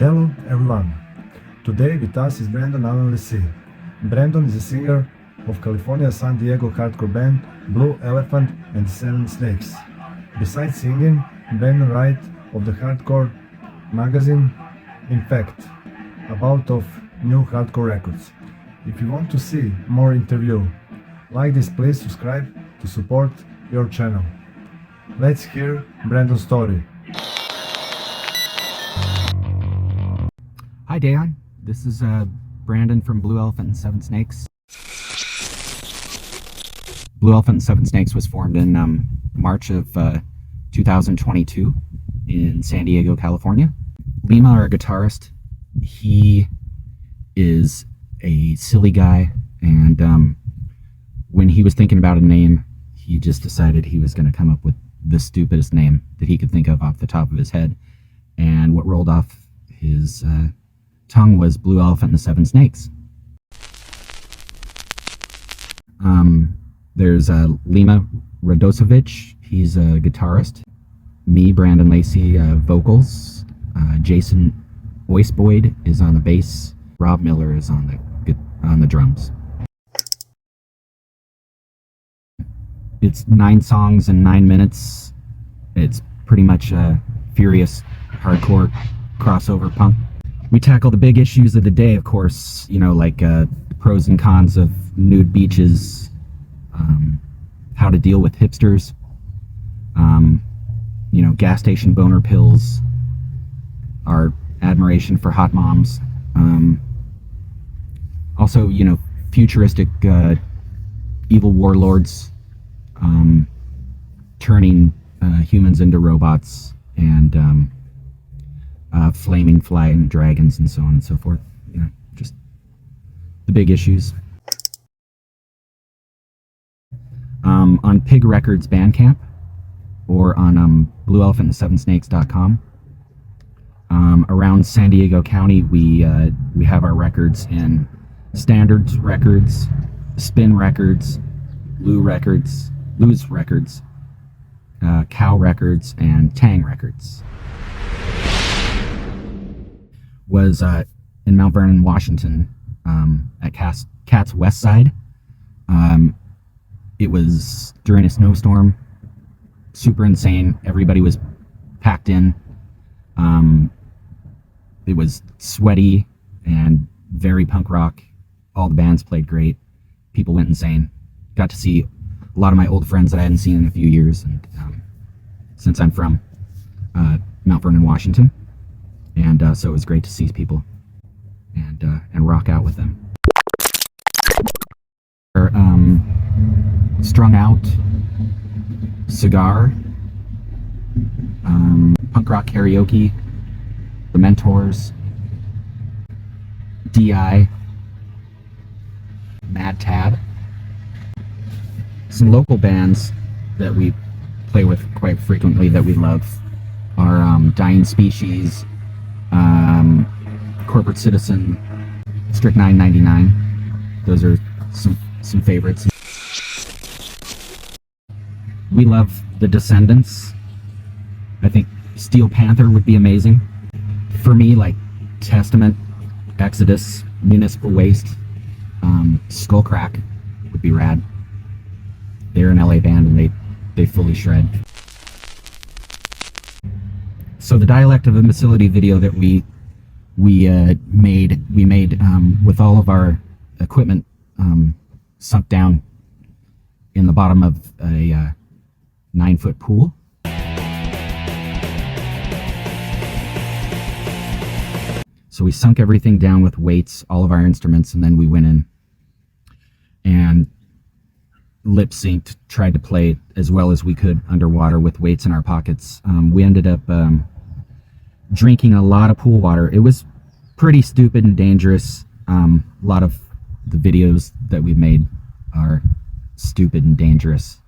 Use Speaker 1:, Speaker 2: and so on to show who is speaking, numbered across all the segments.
Speaker 1: Hello everyone. Today with us is Brandon Allen Lecce. Brandon is a singer of California San Diego hardcore band Blue Elephant and the Seven Snakes. Besides singing, Brandon writes of the hardcore magazine Impact about of new hardcore records. If you want to see more interview like this, please subscribe to support your channel. Let's hear Brandon's story.
Speaker 2: Hi Dan, this is Brandon from Blue Elephant and Seven Snakes. Blue Elephant and Seven Snakes was formed in March of 2022 in San Diego, California. Lima, our guitarist, he is a silly guy, and when he was thinking about a name, he just decided he was going to come up with the stupidest name that he could think of off the top of his head. And what rolled off his tongue was Blue Elephant and the Seven Snakes. There's Lima Radosovic, he's a guitarist. Me, Brandon Lecce, vocals. Jason Oisboyd is on the bass. Rob Miller is on the drums. It's 9 songs in 9 minutes. It's pretty much a furious hardcore crossover punk. We tackle the big issues of the day, of course, like the pros and cons of nude beaches, how to deal with hipsters, gas station boner pills, our admiration for hot moms, also, futuristic evil warlords turning humans into robots, and flaming flying dragons and so on and so forth. Just the big issues. On Pig Records Bandcamp, or on BlueElephantandSevenSnakes.com. Around San Diego County, we have our records in Standards Records, Spin Records, Lou's Records, Cow Records, and Tang Records. Was in Mount Vernon, Washington, at Cat's West Side. It was during a snowstorm, super insane. Everybody was packed in. It was sweaty and very punk rock. All the bands played great. People went insane. Got to see a lot of my old friends that I hadn't seen in a few years, and since I'm from Mount Vernon, Washington. And so it was great to see people and rock out with them. Strung Out, Cigar, Punk Rock Karaoke, The Mentors, DI, Mad Tab. Some local bands that we play with quite frequently that we love are Dying Species, Corporate Citizen, Strychnine 99. Those are some favorites. We love The Descendants. I think Steel Panther would be amazing. For me, like Testament, Exodus, Municipal Waste, Skullcrack would be rad. They're an LA band and they fully shred. So the Dialect of Imbecility video that we made with all of our equipment sunk down in the bottom of a 9-foot pool. So we sunk everything down with weights, all of our instruments, and then we went in and lip synced, tried to play as well as we could underwater with weights in our pockets. We ended up drinking a lot of pool water. It was pretty stupid and dangerous. A lot of the videos that we've made are stupid and dangerous.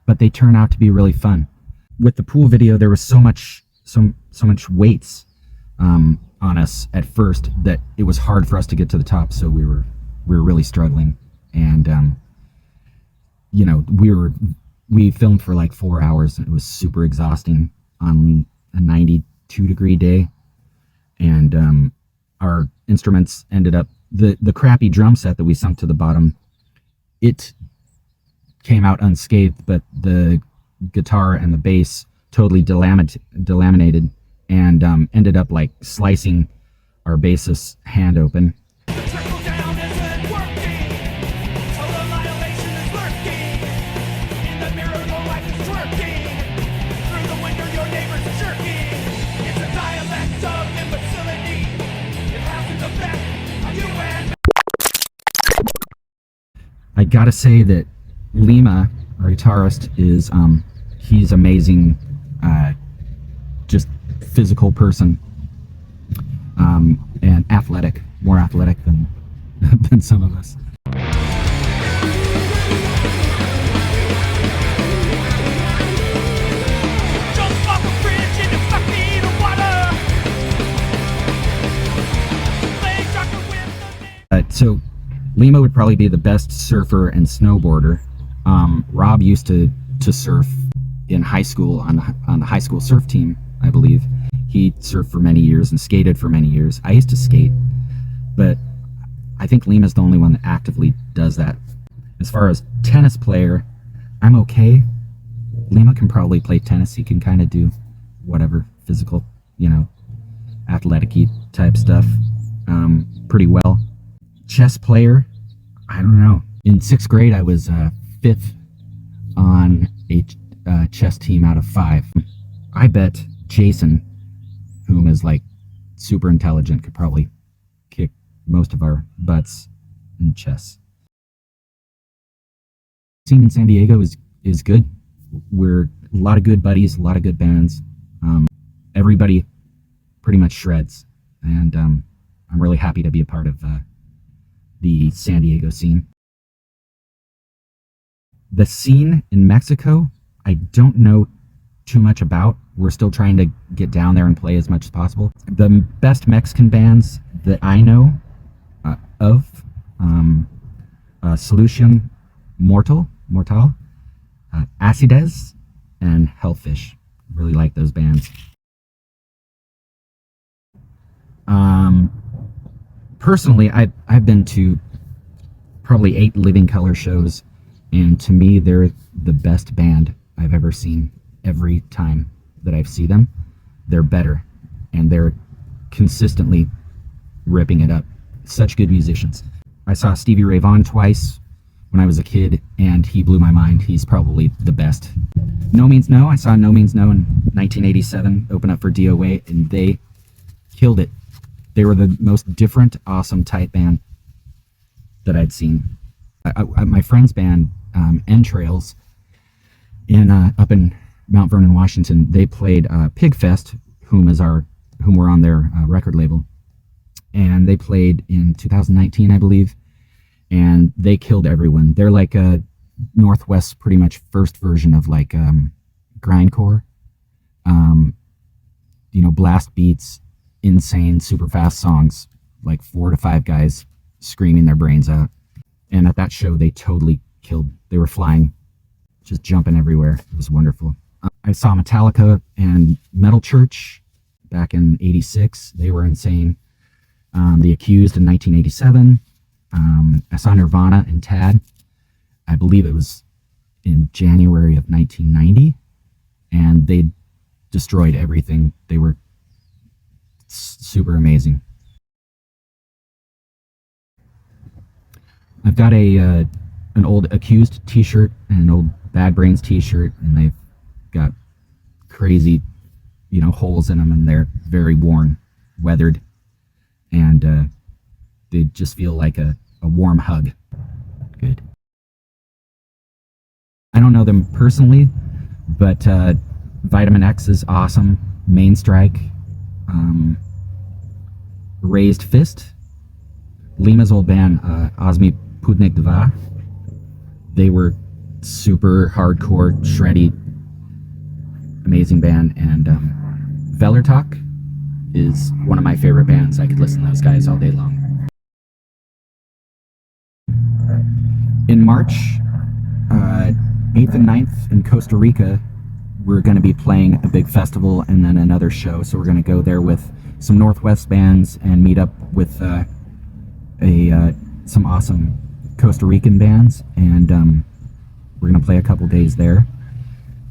Speaker 2: But they turn out to be really fun. With the pool video, there was so much weights on us at first that it was hard for us to get to the top. So we were really struggling, and you know, we filmed for like 4 hours, and it was super exhausting on a 92-degree day. And our instruments ended up, the crappy drum set that we sunk to the bottom, it came out unscathed, but the guitar and the bass totally delaminated, and ended up like slicing our bassist's hand open. I gotta say that Lima, our guitarist, is he's amazing, just physical person, and athletic, more athletic than than some of us. So Lima would probably be the best surfer and snowboarder. Rob used to surf in high school on the high school surf team, I believe. He surfed for many years and skated for many years. I used to skate, but I think Lima's the only one that actively does that. As far as tennis player, I'm okay. Lima can probably play tennis. He can kind of do whatever physical, you know, athletic-y type stuff pretty well. Chess player, I don't know. In 6th grade, I was 5th on a chess team out of 5. I bet Jason, whom is like super intelligent, could probably kick most of our butts in chess. Scene in San Diego is good. We're a lot of good buddies, a lot of good bands. Everybody pretty much shreds, and I'm really happy to be a part of the San Diego scene. The scene in Mexico, I don't know too much about. We're still trying to get down there and play as much as possible. The best Mexican bands that I know of, Solution Mortal, Acides, and Hellfish. Really like those bands. Personally, I've been to probably 8 Living Colour shows, and to me, they're the best band I've ever seen. Every time that I've seen them, they're better, and they're consistently ripping it up. Such good musicians. I saw Stevie Ray Vaughan twice when I was a kid, and he blew my mind. He's probably the best. No Means No, I saw No Means No in 1987, open up for DOA, and they killed it. They were the most different, awesome, tight band that I'd seen. My friend's band, Entrails, up in Mount Vernon, Washington, they played Pigfest, whom we're on their record label, and they played in 2019, I believe, and they killed everyone. They're like a Northwest, pretty much first version of like grindcore, blast beats, insane, super fast songs, like 4 to 5 guys screaming their brains out. And at that show, they totally killed. They were flying, just jumping everywhere. It was wonderful. I saw Metallica and Metal Church back in '86. They were insane. The Accused in 1987. I saw Nirvana and Tad. I believe it was in January of 1990. And they destroyed everything. They were super amazing. I've got an old Accused t-shirt and an old Bad Brains t-shirt, and they've got crazy, holes in them, and they're very worn, weathered, and they just feel like a warm hug. Good. I don't know them personally, but Vitamin X is awesome. Main Strike, Raised Fist, Lima's old band, Osmi Pudnik Dva. They were super hardcore, shreddy, amazing band. And Velertok is one of my favorite bands. I could listen to those guys all day long. In March, 8th and 9th in Costa Rica, we're going to be playing a big festival and then another show. So we're going to go there with some Northwest bands and meet up with some awesome Costa Rican bands, and we're going to play a couple days there.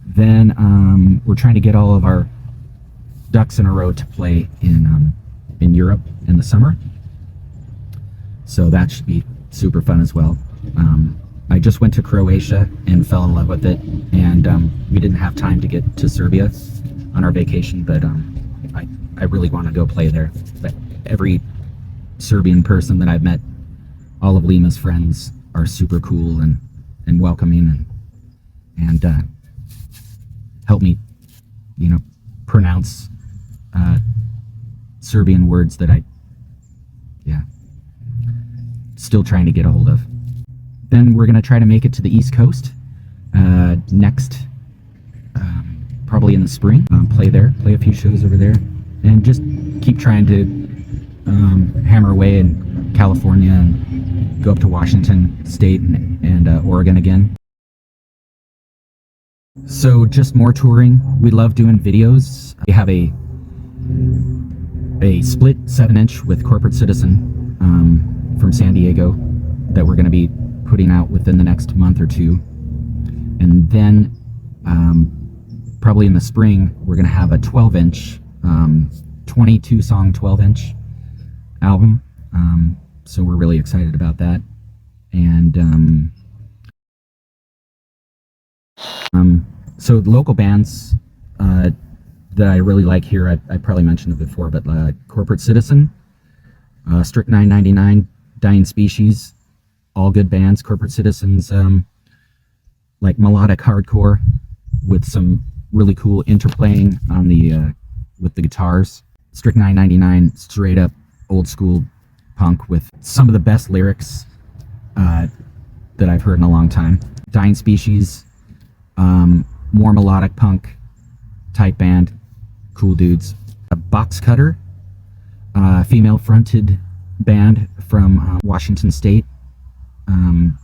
Speaker 2: Then we're trying to get all of our ducks in a row to play in Europe in the summer. So that should be super fun as well. I just went to Croatia and fell in love with it, and we didn't have time to get to Serbia on our vacation, but I really want to go play there. But every Serbian person that I've met, all of Lima's friends, are super cool and welcoming and help me, pronounce Serbian words that still trying to get a hold of. Then we're going to try to make it to the East Coast next, probably in the spring. Play a few shows over there, and just keep trying to hammer away in California and go up to Washington State and Oregon again. So just more touring. We love doing videos. We have a split 7-inch with Corporate Citizen from San Diego that we're going to be putting out within the next month or two. And then probably in the spring, we're going to have a 12-inch, 22-song 12-inch album. So we're really excited about that. And so the local bands that I really like here, I probably mentioned it before, but Corporate Citizen, Strychnine 99, Dying Species, all good bands. Corporate Citizen's like melodic hardcore with some really cool interplaying on the with the guitars. Strychnine 99, straight up old school punk with some of the best lyrics that I've heard in a long time. Dying Species, more melodic punk type band, cool dudes. A Box Cutter, female fronted band from Washington State.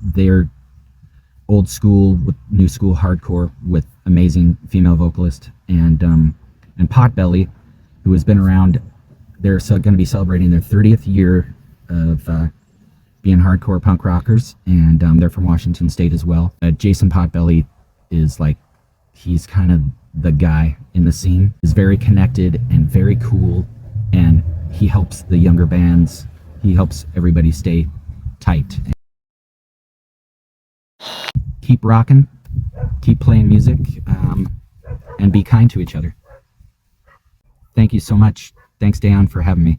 Speaker 2: They're old school with new school hardcore with amazing female vocalist, and Potbelly, who has been around. They're going to be celebrating their 30th year of being hardcore punk rockers, and they're from Washington State as well. Jason Potbelly is he's kind of the guy in the scene. He's very connected and very cool, and he helps the younger bands. He helps everybody stay tight. Keep rocking, keep playing music, and be kind to each other. Thank you so much. Thanks, Dayon, for having me.